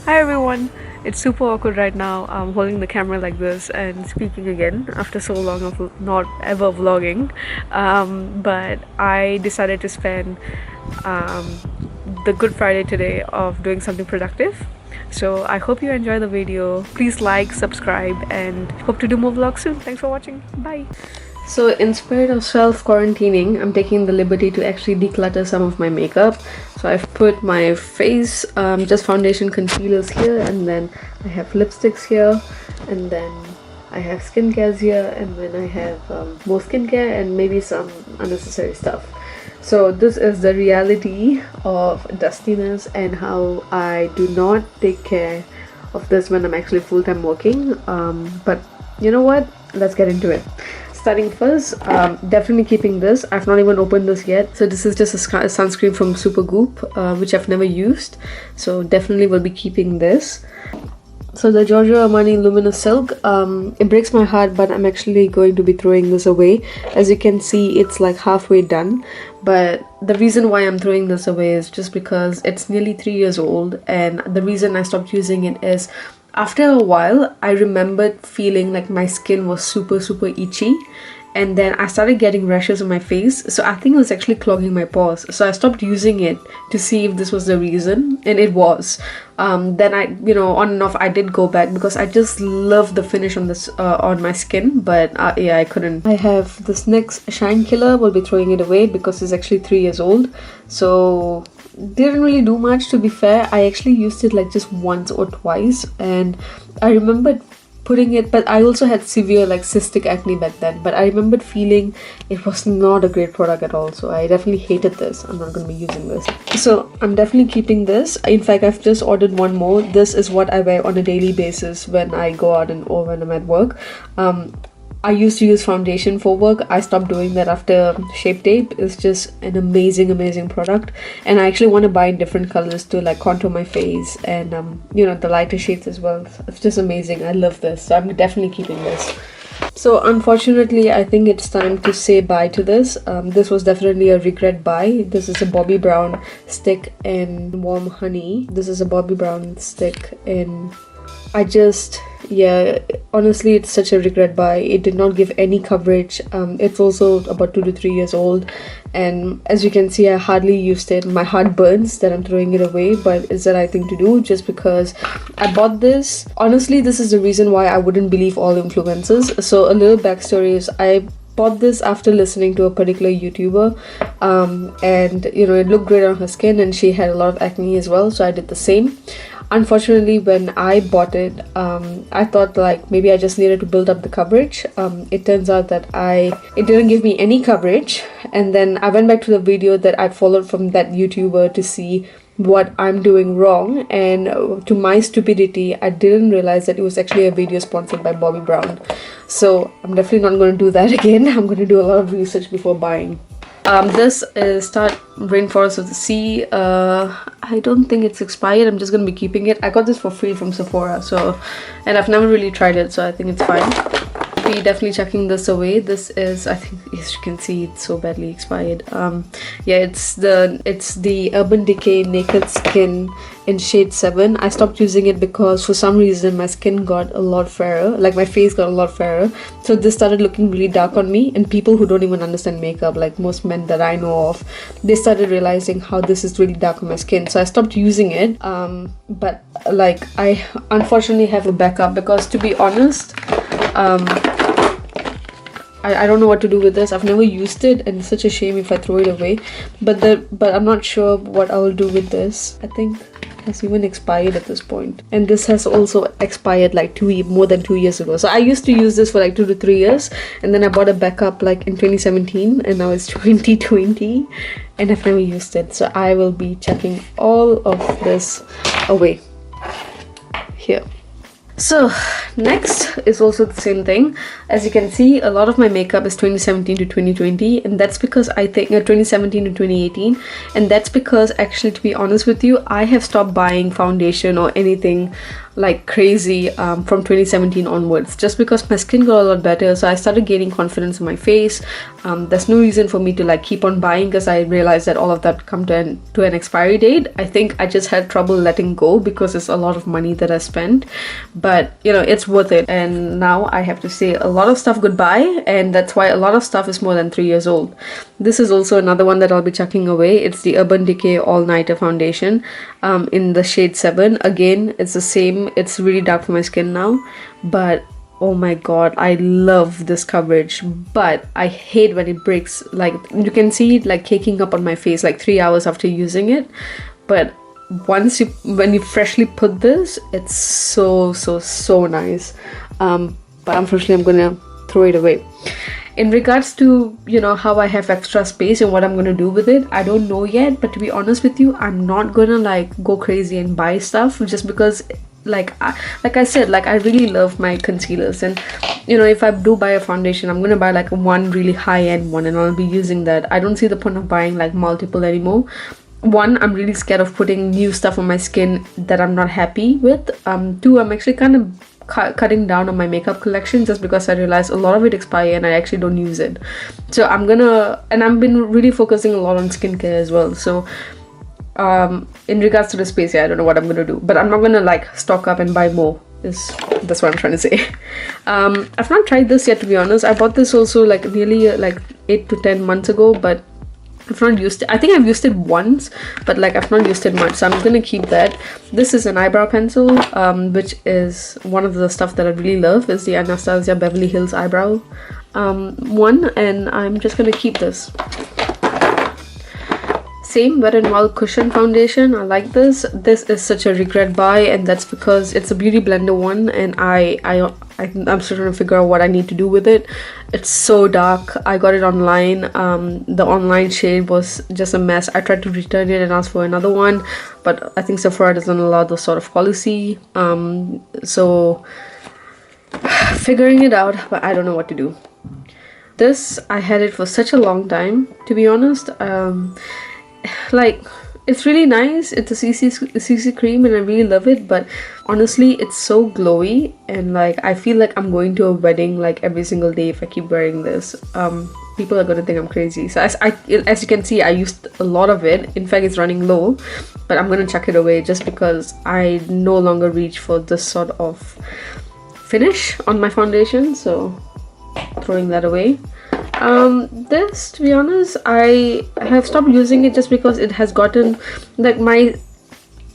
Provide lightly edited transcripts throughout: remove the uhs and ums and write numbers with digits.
Hi everyone! It's super awkward right now. I'm holding the camera like this and speaking again after so long of not ever vlogging. But I decided to spend the Good Friday today of doing something productive. So I hope you enjoy the video. Please like, subscribe, and hope to do more vlogs soon. Thanks for watching. Bye! So in spirit of self-quarantining, I'm taking the liberty to actually declutter some of my makeup. So I've put my face, just foundation concealers here, and then I have lipsticks here, and then I have skincare here, and then I have more skincare and maybe some unnecessary stuff. So this is the reality of dustiness and how I do not take care of this when I'm actually full-time working. But you know what? Let's get into it. Starting first, definitely keeping this. I've not even opened this yet. So this is just a sunscreen from Supergoop, which I've never used. So definitely will be keeping this. So the Giorgio Armani Luminous Silk, it breaks my heart, but I'm actually going to be throwing this away. As you can see, it's like halfway done. But the reason why I'm throwing this away is just because it's nearly 3 years old. And the reason I stopped using it is after a while, I remembered feeling like my skin was super itchy, and then I started getting rashes on my face. So I think it was actually clogging my pores. So I stopped using it to see if this was the reason, and it was. Then I, on and off, I did go back because I just love the finish on this on my skin, but yeah, I couldn't. I have this next Shine Killer. We'll be throwing it away because it's actually 3 years old. So didn't really do much, to be fair. I actually used it like just once or twice, and I remembered putting it, but I also had severe like cystic acne back then, but I remembered feeling it was not a great product at all. So I definitely hated this. I'm not going to be using this. So I'm definitely keeping this. In fact, I've just ordered one more. This is what I wear on a daily basis when I go out or when I'm at work. I used to use foundation for work. I stopped doing that after Shape Tape. It's just an amazing product, and I actually want to buy in different colors to like contour my face and the lighter shades as well. It's just amazing. I love this, so I'm definitely keeping this. So unfortunately, I think it's time to say bye to this. This was definitely a regret buy. This is a Bobbi Brown stick in Warm Honey. This is a Bobbi Brown stick in... honestly, it's such a regret buy. It did not give any coverage. It's also about 2 to 3 years old, and as you can see, I hardly used it. My heart burns that I'm throwing it away, but it's the right thing to do just because I bought this. Honestly, this is the reason why I wouldn't believe all influencers. So a little backstory is I bought this after listening to a particular YouTuber, and it looked great on her skin, and she had a lot of acne as well, so I did the same. Unfortunately, when I bought it, I thought like maybe I just needed to build up the coverage. It turns out that it didn't give me any coverage, and then I went back to the video that I followed from that YouTuber to see what I'm doing wrong, and to my stupidity, I didn't realize that it was actually a video sponsored by Bobbi Brown. So I'm definitely not going to do that again. I'm going to do a lot of research before buying. This is Tarte Rainforest of the Sea. I don't think it's expired. I'm just going to be keeping it. I got this for free from Sephora, and I've never really tried it, so I think it's fine. Be definitely chucking this away. This is, I think, as you can see, it's so badly expired. Yeah, it's the Urban Decay Naked Skin in shade 7. I stopped using it because for some reason my skin got a lot fairer, like my face got a lot fairer, so this started looking really dark on me, and people who don't even understand makeup, like most men that I know of, they started realizing how this is really dark on my skin, so I stopped using it. But like I unfortunately have a backup because, to be honest, I don't know what to do with this. I've never used it, and it's such a shame if I throw it away. But I'm not sure what I will do with this. I think it has even expired at this point, and this has also expired like more than 2 years ago. So I used to use this for like 2 to 3 years, and then I bought a backup like in 2017, and now it's 2020, and I've never used it. So I will be chucking all of this away here. So next is also the same thing. As you can see, a lot of my makeup is 2017 to 2020, and that's because I think 2017 to 2018, and that's because, actually, to be honest with you, I have stopped buying foundation or anything like crazy from 2017 onwards, just because my skin got a lot better. So I started gaining confidence in my face. There's no reason for me to like keep on buying, because I realized that all of that come to an expiry date. I think I just had trouble letting go because it's a lot of money that I spent, but you know, it's worth it. And now I have to say a lot of stuff goodbye, and that's why a lot of stuff is more than 3 years old. This is also another one that I'll be chucking away. It's the Urban Decay All Nighter Foundation in the shade 7. Again, it's the same. It's really dark for my skin now, but oh my god, I love this coverage, but I hate when it breaks. Like, you can see it like caking up on my face like 3 hours after using it, but when you freshly put this, it's so nice. But unfortunately, I'm gonna throw it away. In regards to, you know, how I have extra space and what I'm gonna do with it, I don't know yet. But to be honest with you, I'm not gonna like go crazy and buy stuff, just because like I said, like I really love my concealers, and you know, if I do buy a foundation, I'm gonna buy like one really high-end one, and I'll be using that. I don't see the point of buying like multiple anymore. One, I'm really scared of putting new stuff on my skin that I'm not happy with. Two, I'm actually kind of cutting down on my makeup collection, just because I realized a lot of it expire and I actually don't use it. So I've been really focusing a lot on skincare as well. So in regards to the space, I don't know what I'm gonna do, but I'm not gonna like stock up and buy more. That's what I'm trying to say. I've not tried this yet, to be honest. I bought this also like nearly like 8 to 10 months ago, but I've not used it. I think I've used it once, but like I've not used it much, so I'm gonna keep that. This is an eyebrow pencil, which is one of the stuff that I really love. Is the Anastasia Beverly Hills eyebrow one, and I'm just gonna keep this. Same Wet n Wild cushion foundation. I like this. This is such a regret buy, and that's because it's a Beauty Blender one, and I'm still trying to figure out what I need to do with it. It's so dark. I got it online. The online shade was just a mess. I tried to return it and ask for another one, but I think Sephora doesn't allow this sort of policy. So figuring it out, but I don't know what to do. This, I had it for such a long time, to be honest. Like, it's really nice. It's a CC cream, and I really love it, but honestly, it's so glowy, and like I feel like I'm going to a wedding like every single day if I keep wearing this. People are gonna think I'm crazy. So as you can see, I used a lot of it. In fact, it's running low, but I'm gonna chuck it away just because I no longer reach for this sort of finish on my foundation, so throwing that away. This, to be honest, I have stopped using it just because it has gotten like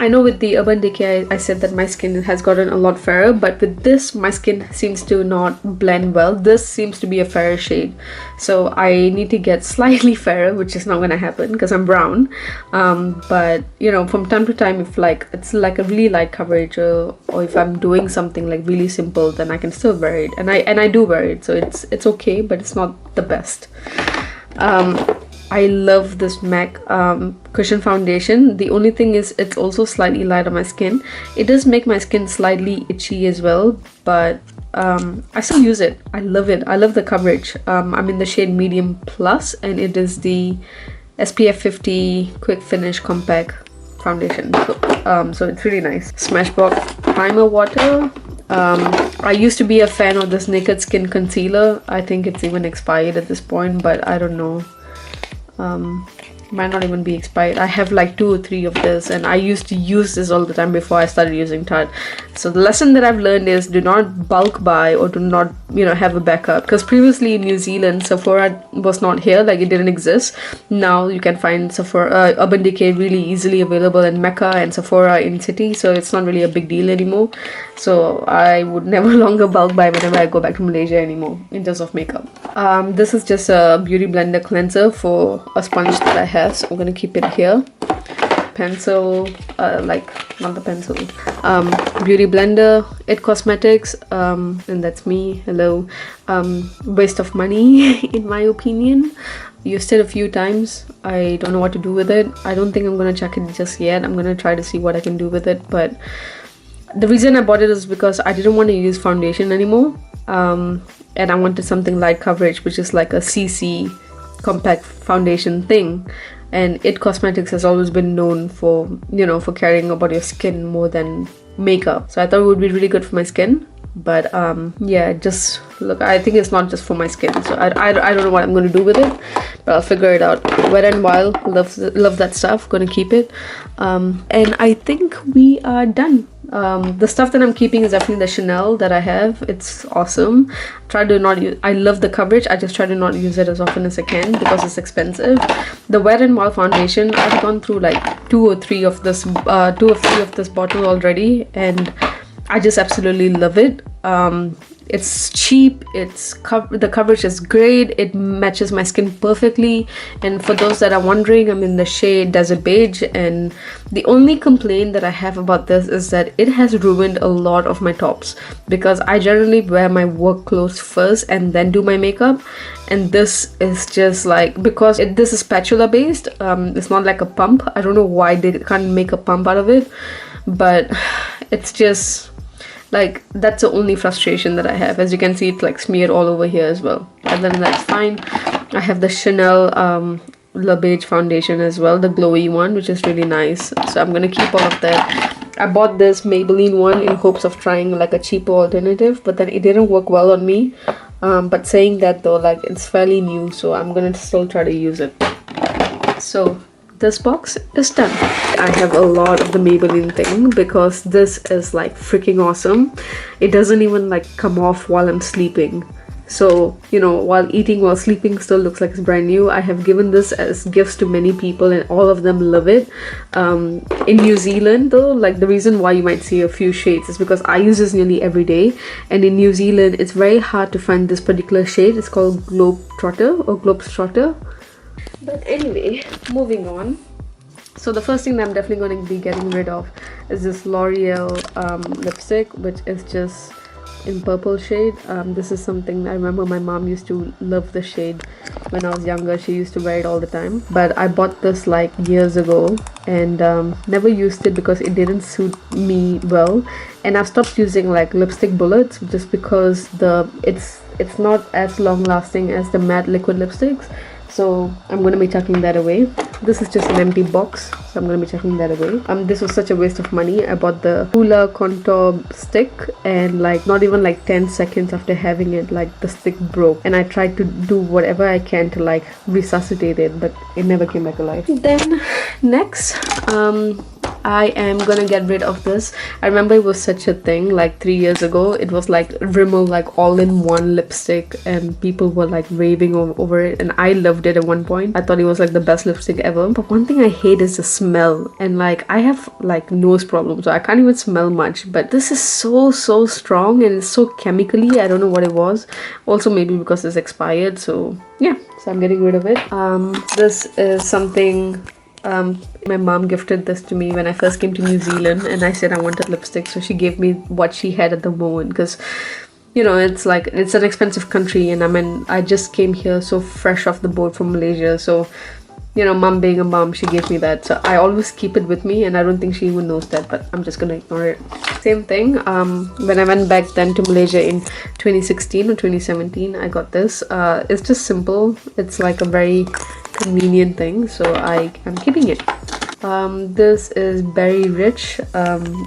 I know with the Urban Decay I said that my skin has gotten a lot fairer, but with this my skin seems to not blend well. This seems to be a fairer shade, so I need to get slightly fairer, which is not gonna happen because I'm brown. But you know, from time to time, if like it's like a really light coverage, or if I'm doing something like really simple, then I can still wear it, and I do wear it, so it's okay, but it's not the best. I love this MAC cushion foundation. The only thing is it's also slightly light on my skin. It does make my skin slightly itchy as well, but I still use it. I love it. I love the coverage. I'm in the shade medium plus, and it is the SPF 50 quick finish compact foundation. So it's really nice. Smashbox primer water. I used to be a fan of this Naked Skin concealer. I think it's even expired at this point, but I don't know. Might not even be expired. I have like 2 or 3 of this, and I used to use this all the time before I started using Tarte. So the lesson that I've learned is do not bulk buy, or do not, you know, have a backup, because previously in New Zealand Sephora was not here, like it didn't exist. Now you can find Sephora, Urban Decay really easily available in Mecca and Sephora in city, so it's not really a big deal anymore. So I would never longer bulk buy whenever I go back to Malaysia anymore in terms of makeup. This is just a Beauty Blender cleanser for a sponge that I have, so I'm gonna keep it here. Pencil, not the pencil, Beauty Blender, It Cosmetics, and that's me. Hello. Waste of money in my opinion. Used it a few times. I don't know what to do with it. I don't think I'm gonna chuck it just yet. I'm gonna try to see what I can do with it, but The reason I bought it is because I didn't want to use foundation anymore, and I wanted something light coverage, which is like a CC compact foundation thing. And It Cosmetics has always been known for, you know, for caring about your skin more than makeup. So I thought it would be really good for my skin. But yeah, just look, I think it's not just for my skin, so I don't know what I'm going to do with it, but I'll figure it out. Wet n Wild, love that stuff, gonna keep it. And I think we are done. The stuff that I'm keeping is definitely the Chanel that I have. It's awesome. Try to not use, I love the coverage, I just try to not use it as often as I can because it's expensive. The Wet n Wild foundation, I've gone through like two or three of this bottle already, and I just absolutely love it. It's cheap, the coverage is great, it matches my skin perfectly. And for those that are wondering, I'm in the shade Desert Beige, and the only complaint that I have about this is that it has ruined a lot of my tops, because I generally wear my work clothes first and then do my makeup. And this is just like, because this is spatula based, it's not like a pump. I don't know why they can't make a pump out of it, but it's just like, that's the only frustration that I have. As you can see, it's like smeared all over here as well. Other than that's fine. I have the Chanel Le Beige foundation as well, the glowy one, which is really nice, so I'm gonna keep all of that. I bought this Maybelline one in hopes of trying like a cheaper alternative, but then it didn't work well on me. But saying that though, like, it's fairly new, so I'm gonna still try to use it. So this box is done. I have a lot of the Maybelline thing because this is like freaking awesome. It doesn't even like come off while I'm sleeping. So, you know, while eating, while sleeping, still looks like it's brand new. I have given this as gifts to many people and all of them love it. In New Zealand though, like, the reason why you might see a few shades is because I use this nearly every day, and in New Zealand it's very hard to find this particular shade. It's called Globetrotter. But anyway, moving on. So the first thing that I'm definitely going to be getting rid of is this L'Oreal lipstick, which is just in purple shade. This is something I remember my mom used to love the shade when I was younger. She used to wear it all the time. But I bought this like years ago and never used it because it didn't suit me well. And I've stopped using like lipstick bullets just because it's not as long lasting as the matte liquid lipsticks. So I'm going to be chucking that away. This is just an empty box, so I'm going to be chucking that away. This was such a waste of money. I bought the Hoola contour stick, and like not even like 10 seconds after having it, like the stick broke, and I tried to do whatever I can to like resuscitate it, but it never came back alive. Then next, I am gonna get rid of this. I remember it was such a thing like 3 years ago. It was like Rimmel, like all-in-one lipstick, and people were like raving over it, and I loved it at one point. I thought it was like the best lipstick ever. But one thing I hate is the smell, and like I have like nose problems, so I can't even smell much. But this is so strong, and it's so chemically. I don't know what it was. Also maybe because it's expired. So yeah, so I'm getting rid of it. This is something my mom gifted this to me when I first came to New Zealand, and I said I wanted lipstick, so she gave me what she had at the moment, because you know, it's like, it's an expensive country, and I just came here so fresh off the boat from Malaysia, so you know, mom being a mom, she gave me that, so I always keep it with me, and I don't think she even knows that, but I'm just gonna ignore it. Same thing, when I went back then to Malaysia in 2016 or 2017, I got this. It's just simple. It's like a very convenient thing, so I am keeping it. This is Berry Rich.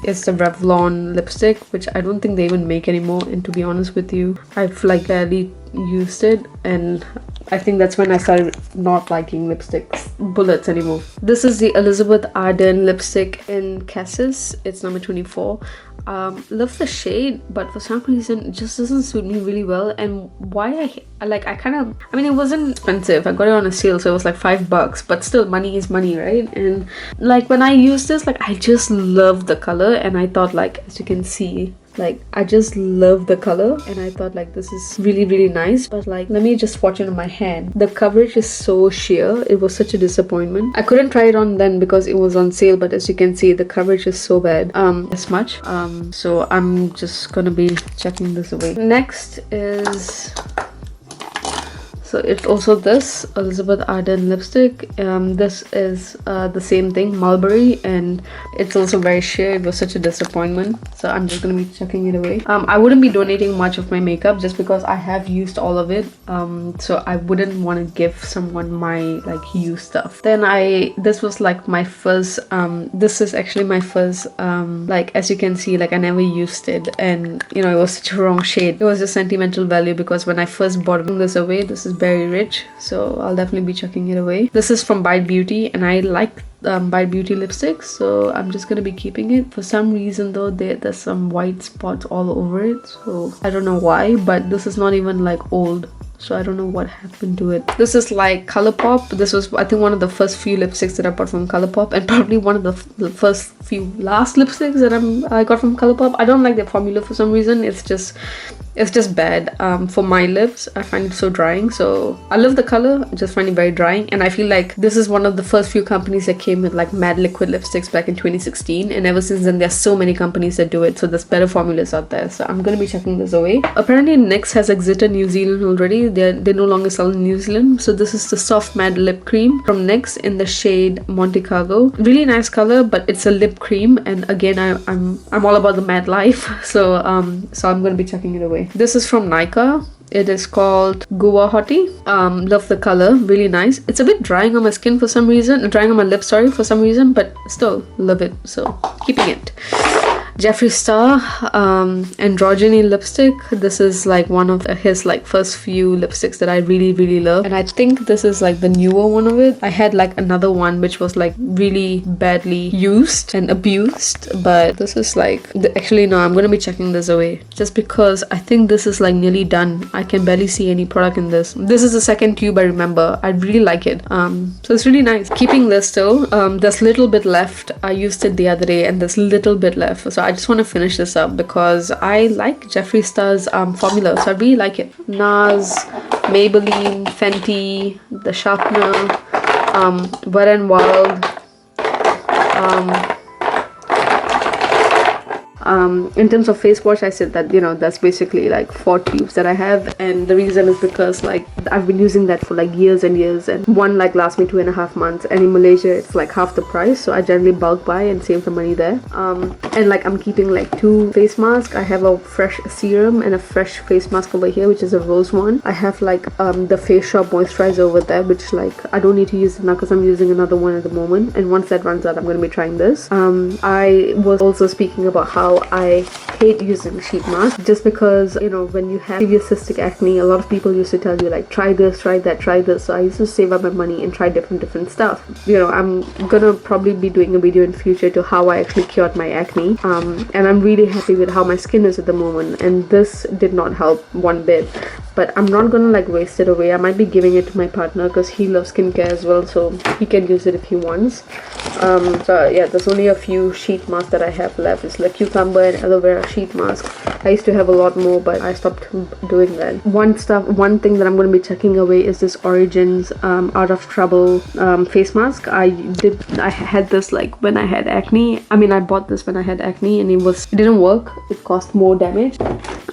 It's the Revlon lipstick, which I don't think they even make anymore, and to be honest with you, I've like barely used it, and I think that's when I started not liking lipsticks bullets anymore. This is the Elizabeth Arden lipstick in Cassis. It's number 24. Love the shade, but for some reason it just doesn't suit me really well. And why I mean, it wasn't expensive. I got it on a sale, so it was like $5, but still, money is money, right? And like when I used this, like I just love the color, and I thought, like, as you can see, like I just love the color, and I thought like this is really nice. But like, let me just swatch it on my hand. The coverage is so sheer. It was such a disappointment. I couldn't try it on then because it was on sale, but as you can see, the coverage is so bad. As much. So I'm just gonna be chucking this away. Next is So it's also this Elizabeth Arden lipstick. This is the same thing, Mulberry, and it's also very sheer. It was such a disappointment, so I'm just gonna be chucking it away. I wouldn't be donating much of my makeup just because I have used all of it, so I wouldn't want to give someone my like used stuff. Then this was like my first, this is actually my first, like as you can see, like I never used it, and you know, it was such a wrong shade. It was just sentimental value because when I first bought this away, this is very rich, so I'll definitely be chucking it away. This is from Bite Beauty, and I like Bite Beauty lipstick, so I'm just gonna be keeping it. For some reason though, there's some white spots all over it, so I don't know why, but this is not even like old, so I don't know what happened to it. This is like Colourpop. This was, I think, one of the first few lipsticks that I bought from Colourpop, and probably one of the first few last lipsticks that I got from Colourpop. I don't like their formula for some reason. It's just bad for my lips. I find it so drying. So I love the color, I just find it very drying, and I feel like this is one of the first few companies that came with like matte liquid lipsticks back in 2016, and ever since then there's so many companies that do it, so there's better formulas out there. So I'm gonna be checking this away. Apparently NYX has exited New Zealand already. They no longer sell in New Zealand. So this is the soft matte lip cream from NYX in the shade Monte Carlo. Really nice color, but it's a lip cream, and again I'm all about the matte life, so I'm gonna be checking it away. This is from Nika. It is called Gua Hottie. Love the color, really nice. It's a bit drying on my skin for some reason, drying on my lips, sorry, for some reason, but still love it, so keeping it. Jeffree Star androgyny lipstick. This is like one of his like first few lipsticks that I really love, and I think this is like the newer one of it. I had like another one which was like really badly used and abused, but this is like actually no, I'm gonna be checking this away just because I think this is like nearly done. I can barely see any product in this. This is the second tube I remember. I really like it, so it's really nice. Keeping this still, there's little bit left. I used it the other day and there's little bit left, so I just want to finish this up because I like Jeffree Star's formula, so I really like it. NARS, Maybelline, Fenty, the sharpener, Wet n Wild, in terms of face wash, I said that, you know, that's basically like 4 tubes that I have, and the reason is because like I've been using that for like years and years, and one like lasts me 2.5 months, and in Malaysia it's like half the price, so I generally bulk buy and save the money there. And like I'm keeping like 2 face masks. I have a fresh serum and a fresh face mask over here, which is a rose one. I have like the Face Shop moisturizer over there, which like I don't need to use it now because I'm using another one at the moment, and once that runs out I'm going to be trying this. I was also speaking about how I hate using sheet mask just because, you know, when you have severe cystic acne, a lot of people used to tell you like try this, try that, try this. So I used to save up my money and try different stuff. You know, I'm gonna probably be doing a video in future to how I actually cured my acne, and I'm really happy with how my skin is at the moment, and this did not help one bit. But I'm not gonna like waste it away. I might be giving it to my partner because he loves skincare as well, so he can use it if he wants. So yeah, there's only a few sheet masks that I have left. It's like cucumber and aloe vera sheet mask. I used to have a lot more, but I stopped doing that. One thing that I'm going to be checking away is this Origins Out of Trouble face mask. I had this like when I had acne. I mean, I bought this when I had acne, and it didn't work. It caused more damage.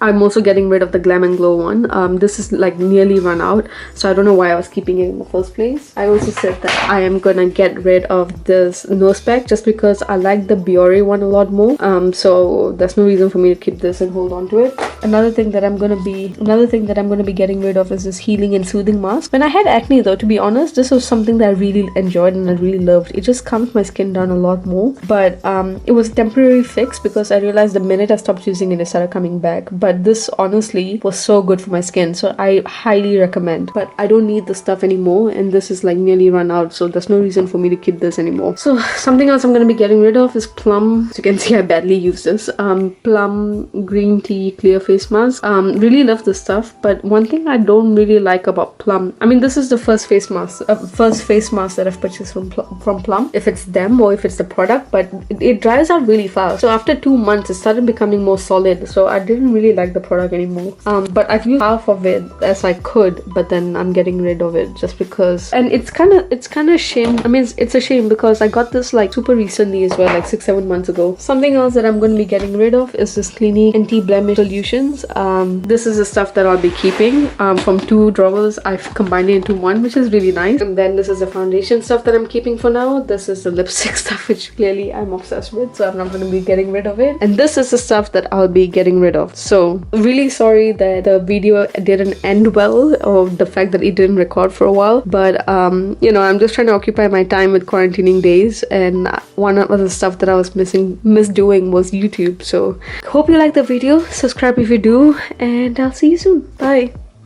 I'm also getting rid of the Glam and Glow one. This is like nearly run out, so I don't know why I was keeping it in the first place. I also said that I am gonna get rid of this nose pack just because I like the Biore one a lot more. So there's no reason for me to keep this and hold on to it. Another thing that I'm gonna be getting rid of is this healing and soothing mask. When I had acne though, to be honest, this was something that I really enjoyed and I really loved. It just calmed my skin down a lot more, but it was a temporary fix because I realized the minute I stopped using it, it started coming back. But this honestly was so good for my skin, so I highly recommend. But I don't need the stuff anymore, and this is like nearly run out, so there's no reason for me to keep this anymore. So something else I'm gonna be getting rid of is Plum. As you can see, I badly use this Plum green tea clear face mask. Really love this stuff, but one thing I don't really like about Plum, I mean, this is the first face mask that I've purchased from Plum, if it's them or if it's the product, but it dries out really fast. So after 2 months it started becoming more solid, so I didn't really like the product anymore. But I've used half of it as I could, but then I'm getting rid of it just because, and it's kind of shame. I mean, it's a shame because I got this like super recently as well, like 6-7 months ago. Something else that I'm going to be getting rid of is this Clinique anti-blemish solution. foundations. This is the stuff that I'll be keeping from 2 drawers. I've combined it into one, which is really nice. And then this is the foundation stuff that I'm keeping for now. This is the lipstick stuff, which clearly I'm obsessed with, so I'm not going to be getting rid of it. And this is the stuff that I'll be getting rid of. So really sorry that the video didn't end well, or the fact that it didn't record for a while, but you know, I'm just trying to occupy my time with quarantining days, and one of the stuff that I was miss doing was YouTube. So hope you like the video. Subscribe if you do, and I'll see you soon. Bye.